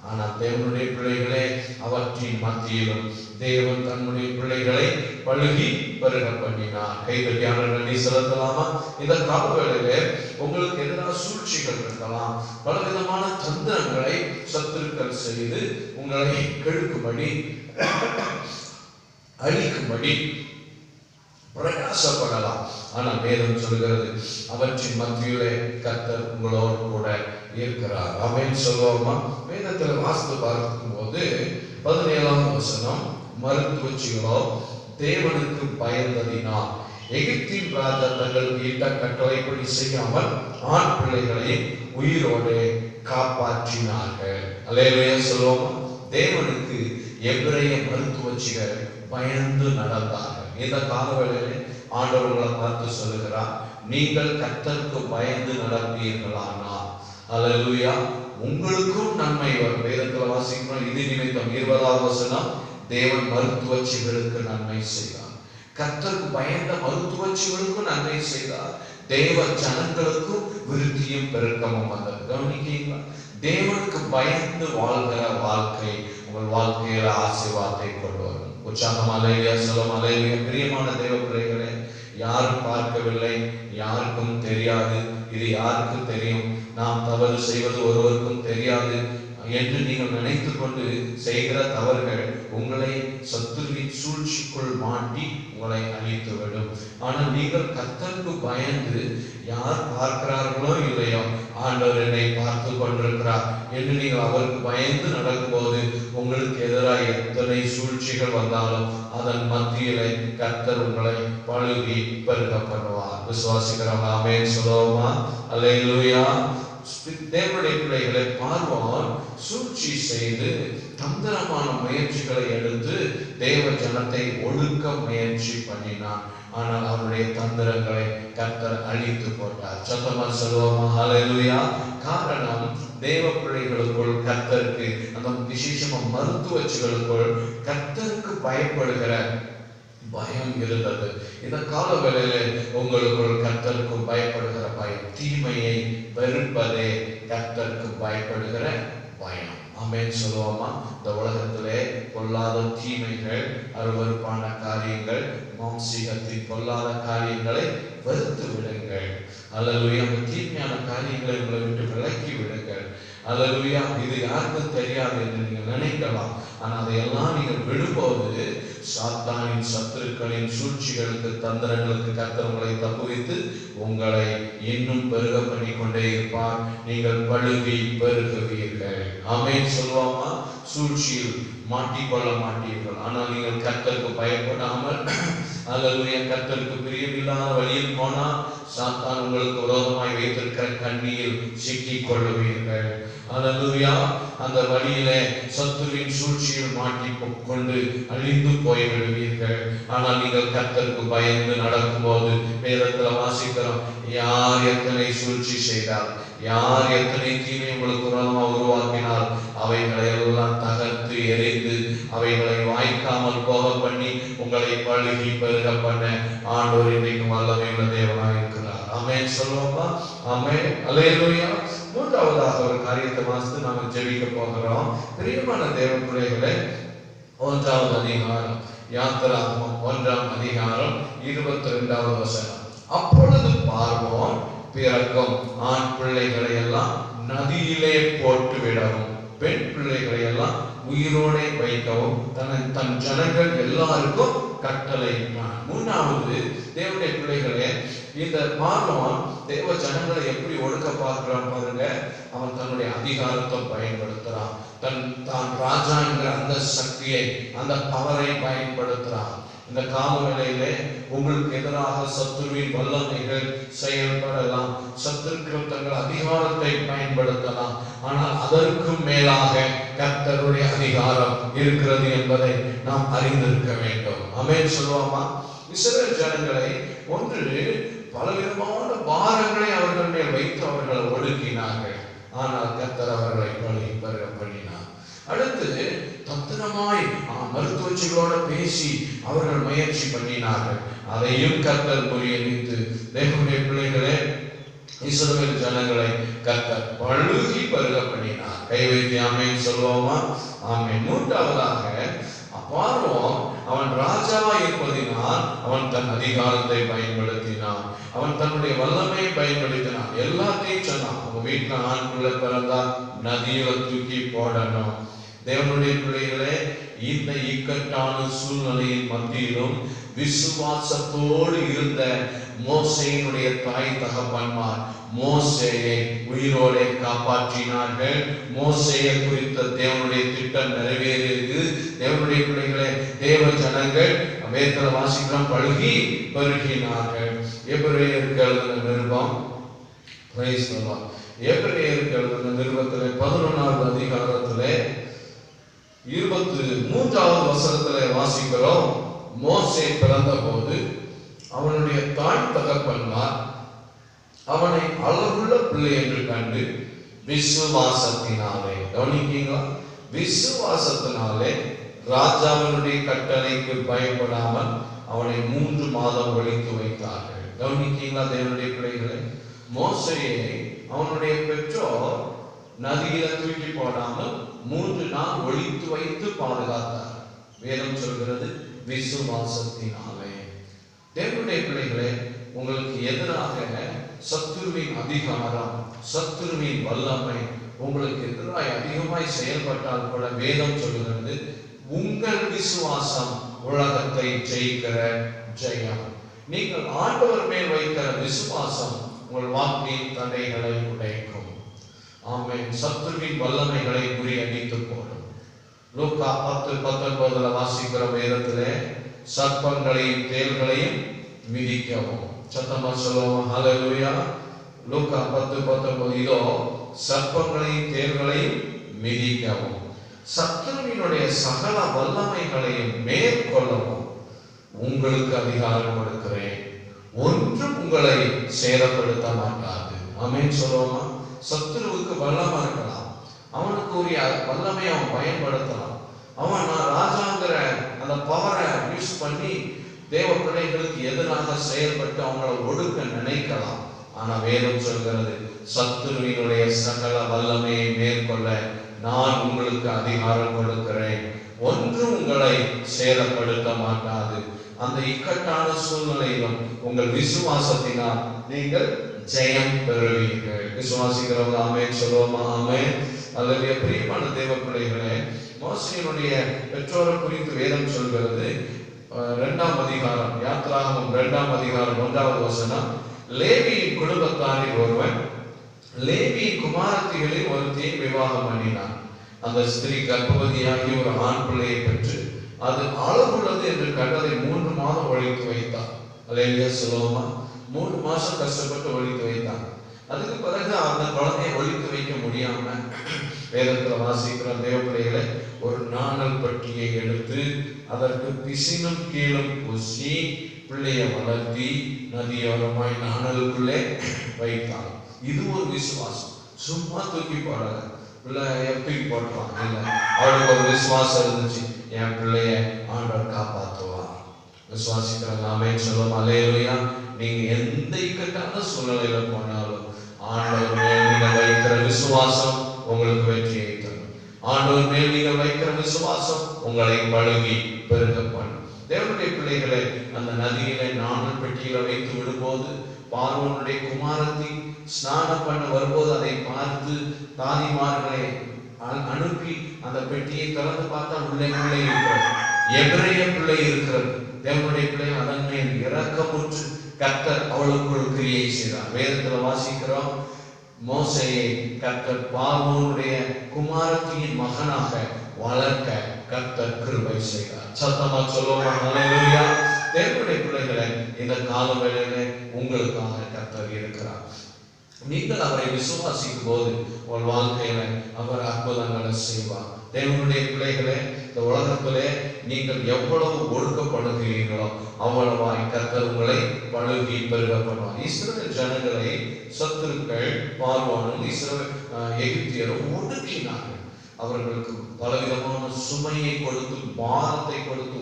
ஆனால் தேவனுடைய பிள்ளைகளே, அவற்றின் மத்தியிலும் தேவன் தன்னுடைய பிள்ளைகளை பழுகி பெருக பண்ணினார். கைதட்டியான நன்றி செலுத்தலாமா? இந்த காலவேளையிலே உங்களுக்கு எதிரான சூழ்ச்சிகள் இருக்கலாம், பலவிதமான தந்திரங்களை சத்துருக்கள் செய்து உங்களை கெடுக்கும்படி, அழிக்கும்படி பிரயாசப்படலாம். ஆனால் வேதம் சொல்கிறது, அவற்றின் மத்தியிலே கர்த்தர் உங்களோடு கூட இருக்கிறார். ஆமென் சொல்லுவோமா? வேதத்தில் வாசித்து பார்க்கும் போது 17ஆம் வசனம், மருத்துவச்சிகளோ தேவனுக்கு பயந்ததினால் எகிப்தின் ராஜா தங்களுக்கு இட்ட கட்டளைப்படி செய்யாமல் ஆண் பிள்ளைகளை உயிரோடு காப்பாற்றினார்கள். அல்லேலூயா சொல்லுவோமா? தேவனுக்கு எபிரேய மருத்துவச்சிகள் பயந்து நடந்தார்கள். இந்த காலவேளையிலே ஆண்டவர்களை பார்த்து சொல்லுகிறார், நீங்கள் கர்த்தருக்கு பயந்து நடப்பீர்களானால் அல்லேலூயா உங்களுக்கும் நன்மை வரும். வேதத்தில் வாசிக்கிறோம், இது நிமித்தம் 20ஆம் வசனம், தேவன் மருத்துவச்சிகளுக்கு நன்மை செய்தார். கர்த்தருக்கு பயந்த மருத்துவச்சிகளுக்கும் நன்மை செய்தார். தேவ ஜனங்களுக்கும் விருத்தியும் பெருக்கமும் வந்தது. கவனிக்கீங்களா? தேவனுக்கு பயந்து வாழ்கிற வாழ்க்கை உங்கள் வாழ்க்கையில ஆசீர்வாதத்தை கொண்டு வரும். உற்சாகம் அலையியா சொல்லும் அலையியா. பிரியமான தேவ பிள்ளைகளே, யாரும் பார்க்கவில்லை, யாருக்கும் தெரியாது, இது யாருக்கும் தெரியும், நாம் தவறு செய்வது ஒருவருக்கும் தெரியாது என்று நீங்கள் நினைத்து கொண்டு செய்கிற தவறுகள் உங்களை சத்துருவின் சூழ்ச்சிக்குள் மாட்டி உங்களை அழித்துவிடும். ஆனால் நீங்கள் கர்த்தருக்கு பயந்து யார் பார்க்கிறார்களோ இல்லையோ, ஆண்டவர் என்னை பார்த்து கொண்டிருக்கிறார் என்று நீங்கள் அவருக்கு பயந்து நடக்கும்போது உங்களுக்கு எதிராக எத்தனை சூழ்ச்சிகள் வந்தாலும் அதன் மத்தியிலே கர்த்தர் உங்களை பழுகி பெருக பண்ணுவார். விசுவாசிக்கிறவங்க ஆமென் சொல்லுவோமா? அல்லேலூயா. தேவனுடைய பிள்ளைகளை பார்வோன் சூழ்ச்சி செய்து தந்திரமான முயற்சிகளை எடுத்து தேவ ஜனத்தை ஒடுக்க முயற்சி பண்ணினான். ஆனால் அவருடைய தந்திரங்களை கர்த்தர் அழித்து போட்டார். சத்தமா சொல்லுவோமா? ஹல்லேலூயா. காரணம், தேவ பிள்ளைகளுக்குள் கர்த்தருக்கு, அந்த விசேஷமா மருத்துவச்சிகளுக்குள் கர்த்தருக்கு பயப்படுகிற பயம் இருந்தது. இந்த கால வேளையில உங்களுக்குள் கர்த்தருக்கு பயப்படுகிற பயம், தீமையை வெறுப்பதே கர்த்தருக்கு பயப்படுகிற பயம். ஆமென் சொல்லுவோமா? இந்த உலகத்திலே பொல்லாத தீமைகள், அருவருப்பான காரியங்கள், மாம்சீகத்தின் பொல்லாத காரியங்களை வெறுத்து விடுங்கள். அல்லேலூயா. அந்த தீமையான காரியங்களை உங்களை விட்டு விலக்கி விடுங்கள். அல்லேலூயா. இது யாருக்கும் தெரியாது என்று நீங்கள் நினைக்கலாம். ஆனால் அதையெல்லாம் நீங்கள் விடும்போது சாத்தானின் சத்துருக்களின் சூழ்ச்சிகளுக்கு, தந்திரங்களுக்கு கர்த்தர் உங்களை தப்புவித்து உங்களை இன்னும் பெருக பண்ணி கொண்டே இருப்பார். நீங்கள் பழுகி பெருகுவீர்கள். ஆமென் சொல்லுவோமா? சூழ்ச்சியில் மாட்டிக்கொள்ள மாட்டீர்கள். ஆனால் நீங்கள் கர்த்தருக்கு பயப்படாமல், அல்லேலூயா, கர்த்தருக்கு பிரியமில்லாத வழியில் போனால் சாத்தான் உங்களுக்கு விரோதமாய் வைத்திருக்கிற கண்ணியில் சிக்கிக் கொள்ளுவீர்கள். அல்லேலூயா. அந்த வழியிலே சத்துருவின் சூழ்ச்சியில் மாட்டிக்கொண்டு அழிந்து போய்விடுவீர்கள். ஆனால் நீங்கள் கர்த்தருக்கு பயந்து நடக்கும்போது வேதத்தில் வாசிக்கிறோம், யார் எத்தனை சூழ்ச்சி செய்தால், யார் எத்தனை தீமை உங்களுக்கு விரோதமாக உருவாக்கினால் அவைகளை எல்லாம் தகர்த்து எரிந்து அவைகளை வாய்க்காமல் போக பண்ணி உங்களை பழுகி பெருக பண்ண ஆண்டவர் இன்றைக்கு வல்லமை உள்ள தேவனாக இருக்கிறார். ஆமென் சொல்லுவோமா? ஆமென். அல்லேலூயா. மூன்றாவதாக ஒரு காரியத்தை வாசித்து நாம ஜெபிக்க போகிறோம். பிரியமான தேவ பிள்ளைகளே, 1ஆவது அதிகாரம், யாத்திராகமம் 1ஆம் அதிகாரம் 22வது வசனம். அப்பொழுது பார்வோன் பிறக்கும் ஆண் பிள்ளைகளை எல்லாம் நதியிலே போட்டு விடவும், பெண் பிள்ளைகளை எல்லாம் உயிரோடே வைக்கவும் தன் ஜனங்கள் எல்லாருக்கும் கட்டளையிட்டான். மூன்றாவது, தேவனுடைய பிள்ளைகளே, இந்த பார்வோன் தேவ ஜனங்களை எப்படி ஒடுக்க பார்க்கிறான் பாருங்க. அவன் தன்னுடைய அதிகாரத்தை பயன்படுத்துறான். தான் ராஜா என்கிற அந்த சக்தியை, அந்த பவரை பயன்படுத்துறான். இந்த காலவேளையிலே உங்களுக்கு எதிராக சத்துருவின் வல்லமைகள் செயல்படலாம். சத்துருக்கள் தங்கள் அதிகாரத்தை பயன்படுத்தலாம். ஆனால் அதற்கும் மேலாக கர்த்தருடைய அதிகாரம் இருக்கிறது என்பதை நாம் அறிந்திருக்க வேண்டும். ஆமென் சொல்லுவோமா? இஸ்ரவேல் ஜனங்களை ஒன்று பலவிதமான பாரங்களை அவர்கள் மேல் வைத்து அவர்களை ஒடுக்கினார்கள். ஆனால் கர்த்தர் அவர்களை பழுகி பெருக பண்ணினார். அடுத்து தந்திரமாய் மருத்துவச்சிகளோட பேசி அவர்கள் முயற்சி பண்ணினார்கள். அதையும் கர்த்தர் முறியடித்து தேவனுடைய பிள்ளைகளே, இஸ்ரவேல் ஜனங்களை கர்த்தர் பழுகி பெருக பண்ணினார். கை வைத்து ஆமென் சொல்லுவோமா? ஆமென். மூன்றாவதாக, பார்வோன் அவன் ராஜாவா இருப்பதினால் அவன் தன் அதிகாரத்தை பயன்படுத்தினான். அவன் தன்னுடைய வல்லமையை பயன்படுத்தினான். எல்லாத்தையும் சொன்னான். அவங்க வீட்டுல ஆண் பிள்ளை பிறந்தா நதியில தூக்கி போடணும். தேவனுடைய பிள்ளைகளே, இந்த இக்கட்டான சூழ்நிலையின் மத்தியிலும் விசுவாசத்தோடு இருந்த மோசேயினுடைய தாய் தகப்பன்மார் மோசேயை உயிரோடே காப்பாற்றினார்கள். மோசேயை குறித்த தேவனுடைய திட்டம் நிறைவேறியது. தேவனுடைய பிள்ளைகளே, தேவ ஜனங்கள் வேதத்தில் வாசிக்கிறோம், பழுகி பெருகினார்கள். எபிரேயருக்கு எழுதின நிருபம், எபிரேயருக்கு எழுதின நிருபத்திலே 11வது அதிகாரத்திலே 23வது வசனத்திலே வாசிக்கிறோம், மோசே பிறந்த போது அவனுடைய தாய் தகப்பன்மார் அவனை அழகுள்ள பிள்ளை என்று கண்டு விசுவாசத்தினாலே, கவனிக்கீங்களா, விசுவாசத்தினாலே ராஜாவினுடைய கட்டளைக்கு பயப்படாமல் அவனை 3 மாதம் ஒழித்து வைத்தார்கள். கவனிக்கீங்களா தேவனுடைய பிள்ளைகளை, மோசேயை அவனுடைய பெற்றோர் நதியில தூக்கி போடாமல் 3 நாள் ஒழித்து வைத்து பாதுகாத்தார். வேதம் சொல்கிறது விசுவாசத்தினாலே. தேவனுடைய பிள்ளைகளே, உங்களுக்கு எதிராக சத்துருவின் அதிகாரம், சத்துருவின் வல்லமை உங்களுக்கு எதிராக அதிகமாய் செயல்பட்டால் கூட வேதம் சொல்கிறது உங்கள் விசுவாசம் உலகத்தை ஜெயிக்கிற ஜெயம். நீங்கள் ஆண்டவர் மேல் வைக்கிற விசுவாசம் உங்கள் வாக்கின் தடைகளை உடைக்கும். ஆமென். சத்துருவின் வல்லமைகளை முறியடித்து போடும். லூக்கா 10:19 வாசிக்கிற வேதத்திலே சர்ப்பங்களையும் தேள்களையும் மிதிக்கவும். சத்தமா சொல்லுவோம் ஹல்லேலூயா. லூக்கா 10:19 இதோ சர்ப்பங்களையும் தேள்களையும் மிதிக்கவும் சத்துருவினுடைய சகல வல்லமைகளையும் மேற்கொள்ளவும் உங்களுக்கு அதிகாரம் கொடுக்கிறேன், ஒன்றும் உங்களை சேதப்படுத்த மாட்டாது. ஆமென் சொல்லுவோமா. சத்துருவுக்கு வல்லமை இருக்கலாம், அவனுக்கு உரிய வல்லமை அவன் பயன்படுத்தலாம். அவன் நான் ராஜாங்கிற அந்த பவரை யூஸ் பண்ணி தேவ பிள்ளைகளுக்கு எதிராக செயல்பட்டு அவங்களை ஒடுக்க நினைக்கலாம். ஆனா வேதம் சொல்கிறது சத்துருவினுடைய சகல வல்லமையை மேற்கொள்ள நான் உங்களுக்கு அதிகாரம் கொடுக்கிறேன், ஒன்றும் உங்களை சேதப்படுத்த மாட்டாது. அந்த இக்கட்டான சூழ்நிலையிலும் உங்கள் விசுவாசத்தினால் நீங்கள் ஜெயம் பெறுவீர்கள். விசுவாசிக்கிறவங்க ஆமென் சொல்லுவோமா. ஆமென். அல்லது பிரியமான தேவ பிள்ளைகளே, மோசேயினுடைய பெற்றோரை குறித்து வேதம் சொல்கிறது 2ஆம் அதிகாரம் யாத்ராகமம் 2ஆம் அதிகாரம் 1வது வசனம், லேவியின் குடும்பத்தாரில் ஒருவன் லேவியின் குமாரத்திகளில் ஒருத்தியை விவாகம் பண்ணினான். அந்த ஸ்திரீ கர்ப்பவதியாகி ஒரு ஆண் பிள்ளையை பெற்று அது அளவுள்ளது என்று கண்டதை 3 மாதம் ஒழித்து வைத்தார். அல்லேலூயா சொல்லுவோமா. 3 மாசம் கஷ்டப்பட்டு ஒழித்து வைத்தாங்க. அதுக்கு பிறகு அந்த குழந்தையை ஒழித்து வைக்க முடியாம வேதத்துல வாசிக்கிற தேவ பிள்ளைகளை ஒரு நாணல் பட்டியை எடுத்து அதற்கு பிசினும் கீழும் பூசி பிள்ளையை வளர்த்தி நதியோரமாய் நாணலுக்குள்ளே வைத்தாங்க. இது ஒரு விசுவாசம். சும்மா தூக்கி போடல, பிள்ளைய தூக்கி போட்டுவாங்க இல்ல. அவளுக்கு ஒரு விசுவாசம் இருந்துச்சு, என் பிள்ளைய ஆண்டவர் காப்பாற்றுவார். விசுவாசிக்கிறாங்க. ஆமென் சொல்லுவோம் அல்லேலூயா. நீங்க எந்த இக்கட்டான சூழ்நிலையில போனாலும் ஆண்டவர் மேல் நீங்கள் வைக்கிற விசுவாசம் உங்களுக்கு வெற்றியை தரும். ஆண்டவர் மேல் நீங்கள் வைக்கிற விசுவாசம் உங்களை பழுகி பெருக பண்ணும். தேவனுடைய பிள்ளைகளை அந்த நதியில நாணல் பெட்டியில வைத்து விடும்போது பார்வோனுடைய குமாரத்தி ஸ்நானம் பண்ண வரும்போது அதை பார்த்து தாதிமார்களை அனுப்பி அந்த பெட்டியை திறந்து பார்த்தா உள்ளே பிள்ளை இருக்கிறது, எபிரேய பிள்ளை இருக்கிறது. தேவனுடைய பிள்ளை அதன் மேல் இரக்கமுற்று கர்த்தர் அவளுக்குள் கிரியை செய்தார். வேதத்துல வாசிக்கிறோம், மோசேயை கர்த்தர் பார்வோனுடைய குமாரத்தியின் மகனாக வளர்க்க கர்த்தர் கிருபை செய்தார். சத்தமா சொல்லுவோம் ஹல்லேலூயா. தேவனுடைய பிள்ளைகளை இந்த கால வேளையிலே உங்களுக்காக கர்த்தர் இருக்கிறார். நீங்கள் அவரை விசுவாசிக்கும் போது உங்கள் வாழ்க்கையில அவர் அற்புதங்களை செய்வார். தேவனுடைய பிள்ளைகளே, இந்த உலகத்திலே நீங்கள் எவ்வளவு ஒடுக்கப்படுகிறீர்களோ அவ்வளவாய் கர்த்தர் உங்களை பழுகி பெருக பண்ணுவார். இஸ்ரவேல் ஜனங்களை சத்துருக்கள் பார்வோனும் எகிப்தியரும் ஒடுக்கினார்கள். அவர்களுக்கு பலவிதமான சுமையை கொடுத்து பாரத்தை கொடுத்து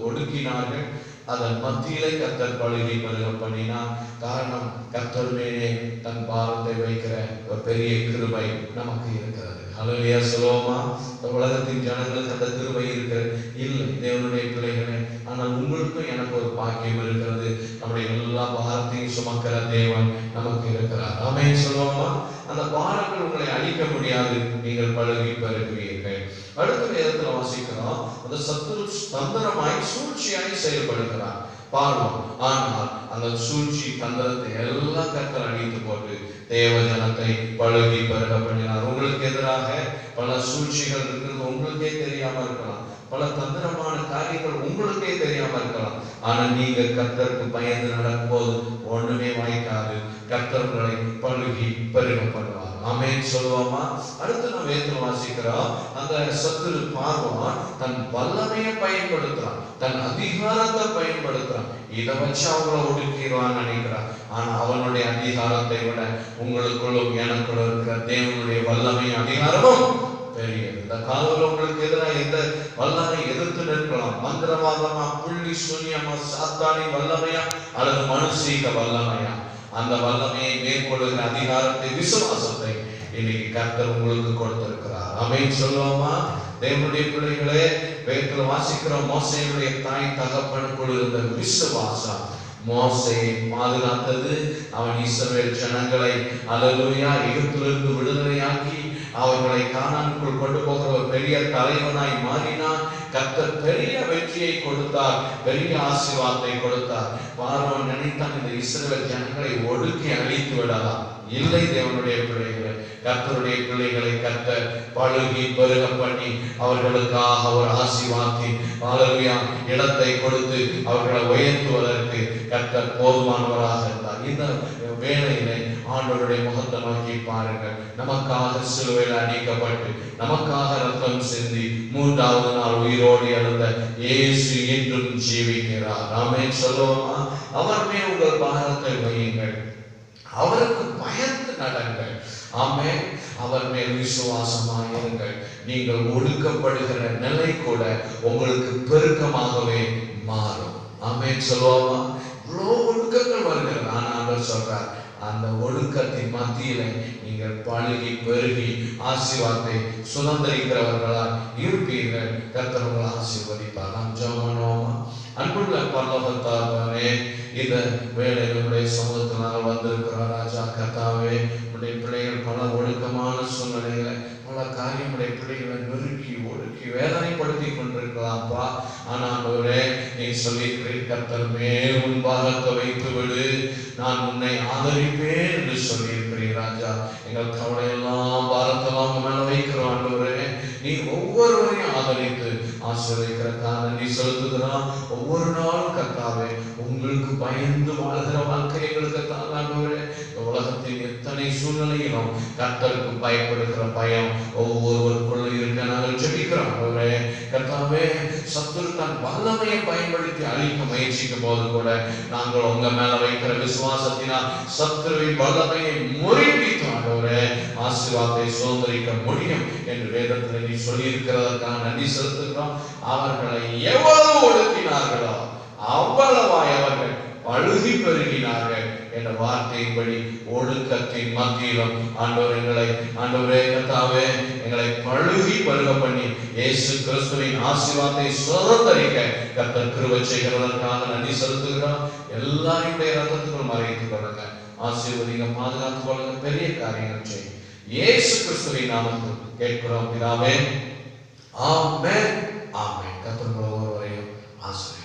ஒடுக்கினார்கள். அதன் மத்தியிலே கர்த்தர் பழுகி பெருக பண்ணினார். காரணம் கர்த்தர் மேலே தன் பாரத்தை வைக்கிற ஒரு பெரிய கிருபை நமக்கு இருக்கிறது. ஹல்லேலூயா சொல்லுவோமா. உலகத்தின் ஜனங்களுக்கு அந்த கிருபை இருக்கிறது இல்லை தேவனுடைய பிள்ளைகளே. ஆனால் உங்களுக்கும் எனக்கு ஒரு பாக்கியம் இருக்கிறது. நம்முடைய எல்லா பாரத்தையும் சுமக்கிற தேவன் நமக்கு இருக்கிறார். ஆமென் சொல்லுவோமா. அந்த பாரங்கள் உங்களை அழிக்க முடியாது, நீங்கள் பழுகி பெருகுவீர்கள். அடுத்த வேதத்துல வாசிக்கிறோம், அந்த சத்துரு தந்திரமாய் சூழ்ச்சியாய் செயல்படுகிறார் பார்வோம். ஆனால் அந்த சூழ்ச்சி தந்திரத்தை எல்லாம் கர்த்தர் அழித்து போட்டு தேவ ஜனத்தை பழுகி பெருக பண்ணினார். உங்களுக்கு எதிராக பல சூழ்ச்சிகள் இருக்கிறது, உங்களுக்கே தெரியாம இருக்கலாம். பல தந்திரமான காரியங்கள் உங்களுக்கே தெரியாம இருக்கலாம். ஆனா நீங்க கர்த்தருக்கு பயந்து நடக்கும் போது ஒண்ணுமே வாய்க்காது. கர்த்தர்களை பழுகி பெருக பண்ணுவார். ஆமென் சொல்லுவோமா. அடுத்து நம்ம வேதத்துல வாசிக்கிறோம், அந்த சத்துரு பார்வோன் தன் வல்லமையை பயன்படுத்துறான், தன் அதிகாரத்தை பயன்படுத்துறான். இதை வச்சு அவங்கள ஒடுக்கிடுவான்னு நினைக்கிறான். ஆனா அவனுடைய அதிகாரத்தை விட உங்களுக்குள்ளும் எனக்குள்ள இருக்கிற தேவனுடைய வல்லமை அதிகாரமும் பெரியது. இந்த காலத்துல உங்களுக்கு எதிராக எந்த வல்லமை எதிர்த்து நிற்கலாம். மந்திரவாதமா, புள்ளி சூன்யமா, சாத்தானி வல்லமையா அல்லது மனுஷீக வல்லமையா, அந்த வல்லமையை மேற்கொள்ளுகிற அதிகாரத்தை விசுவாசத்தை இன்னைக்கு கர்த்தர் உங்களுக்கு கொடுத்திருக்கிறார். ஆமென் சொல்லுவோமா. தேவனுடைய பிள்ளைகளே, வேதத்துல வாசிக்கிற மோசேயுடைய தாய் தகப்பனுக்குள் இருந்த விசுவாசம் மோசேயை பாதுகாத்தது. அவன் இஸ்ரவேல் ஜனங்களை அல்லேலூயா எகிப்திலிருந்து விடுதலையாக்கி அவர்களை கானானுக்குள் கொண்டு போகிற ஒரு பெரிய தலைவனாய் மாறினான். கர்த்தர் பெரிய வெற்றியை கொடுத்தார், பெரிய ஆசீர்வாதத்தை கொடுத்தார். பார்வோன் நினைத்தான் இந்த இஸ்ரவேல் ஜனங்களை ஒடுக்கி அழித்து விடலாம். இல்லை தேவனுடைய பிள்ளைகளை, கர்த்தருடைய பிள்ளைகளை கர்த்தர் பழுகி பெருக பண்ணி அவர்களுக்காக ஒரு ஆசீர்வாதத்தின் இடத்தை கொடுத்து அவர்களை உயர்த்துவதற்கு கர்த்தர் போதுமானவராக இருந்தார். இந்த வேளையிலே ஆண்டவருடைய முகத்தை நோக்கி பாருங்கள். நமக்காக சிலுவையில் அடிக்கப்பட்டு நமக்காக ரத்தம் சிந்தி 3வது நாள் உயிரோடு எழுந்த இயேசு இன்றும் ஜீவிக்கிறார். ஆமென் சொல்லுவோமா? அவர் மேல் உங்கள் பாரத்தை வையுங்கள், அவருக்கு பயந்து நடங்கள். ஆமென். அவர் மேல் விசுவாசமாயிருங்கள். நீங்கள் ஒடுக்கப்படுகிற நிலை கூட உங்களுக்கு பெருக்கமாகவே மாறும். ஆமென் சொல்லுவோமா? இவ்வளோ ஒடுக்கங்கள் வருகிறது, ஆனால் ஆண்டவர் சொல்றார், அந்த ஒடுக்கத்தின் மத்தியில நீங்கள் பழுகி பெருகி ஆசீர்வாதத்தை சுதந்திரிக்கிறவர்களால் இருப்பீர்கள். கர்த்தர் உங்களை ஆசீர்வதிப்பார். நாம் ஜெபம் பண்ணுவோமா? அன்புள்ள பரலோகத்தாரே, இந்த வேளையினுடைய சமூகத்தினால் வந்திருக்கிறோம் ராஜா. கர்த்தாவே, உடைய பிள்ளைகள் பல ஒழுக்கமான சூழ்நிலைகளை, பல காரியமுடைய பிள்ளைகளை நெருக்கி ஒடுக்கி வேதனைப்படுத்தி கொண்டிருக்கலாம்ப்பா. ஆனால் நீ சொல்லியிருக்கிறீர், கர்த்தர் மேல் உன் பாரத்தை வைத்து விடு, நான் உன்னை ஆதரிப்பேன் என்று சொல்லியிருக்கிறீர் ராஜா. எங்கள் கவலையெல்லாம் பாரத்தெல்லாம் உங்க மேல வைக்கிறோம் ஆண்டவரே. நீ ஒவ்வொருவரையும் ஆதரித்து ஆசீர்வதிக்கிறதுக்காக நன்றி செலுத்துகிறோம். ஒவ்வொரு நாளும் கர்த்தாவே, உங்களுக்கு பயந்து வாழ்கிற வாழ்க்கை எங்களுக்கு தாங்காண்டவரே. உலகத்தின் எத்தனை சூழ்நிலையிலும் கர்த்தருக்கு பயப்படுகிற பயம் ஒவ்வொருவருக்குள்ள இருக்க நாங்கள் ஜெபிக்கிறோம். கர்த்தாவே, சத்துரு தன் வல்லமையை பயன்படுத்தி அழிக்க முயற்சிக்கும் போது கூட நாங்கள் உங்க மேல வைக்கிற விசுவாசத்தினால் சத்துருவின் வல்லமையை முறியடித்து ஆண்டவரே ஆசீர்வாதத்தை சுதந்திரிக்க முடியும் என்று வேதத்தில் நீ சொல்லி இருக்கிறதற்காக நன்றி செலுத்துகிறோம். அவர்களை எவ்வளவு ஒடுக்கினார்களோ அவ்வளவாய் அவர்கள் பழுகி பெருகினார்கள் என்ற வார்த்தையின்படி ஒடுக்கத்தின் மத்தியிலும் ஆண்டவரே கர்த்தாவே, எங்களை பழுகி பருக பண்ணி இயேசு கிறிஸ்துவின் ஆசீர்வாதத்தை சுதந்திரிக்க கர்த்தர் கிருபை செய்கிறதற்காக நன்றி செலுத்துகிறோம். எல்லாருடைய ரத்தத்துக்குள் மறைத்துக் கொள்ளுங்க, ஆசீர்வதிங்க, பாதுகாத்துக் கொள்ளுங்க, பெரிய காரியங்கள் செய்யும். இயேசு கிறிஸ்துவின் நாமத்தில் கேட்கிறோம் பிதாவே. ஆமென். ஆமென். கர்த்தர் ஒவ்வொருவரையும் ஆசீர்வதிப்பார்.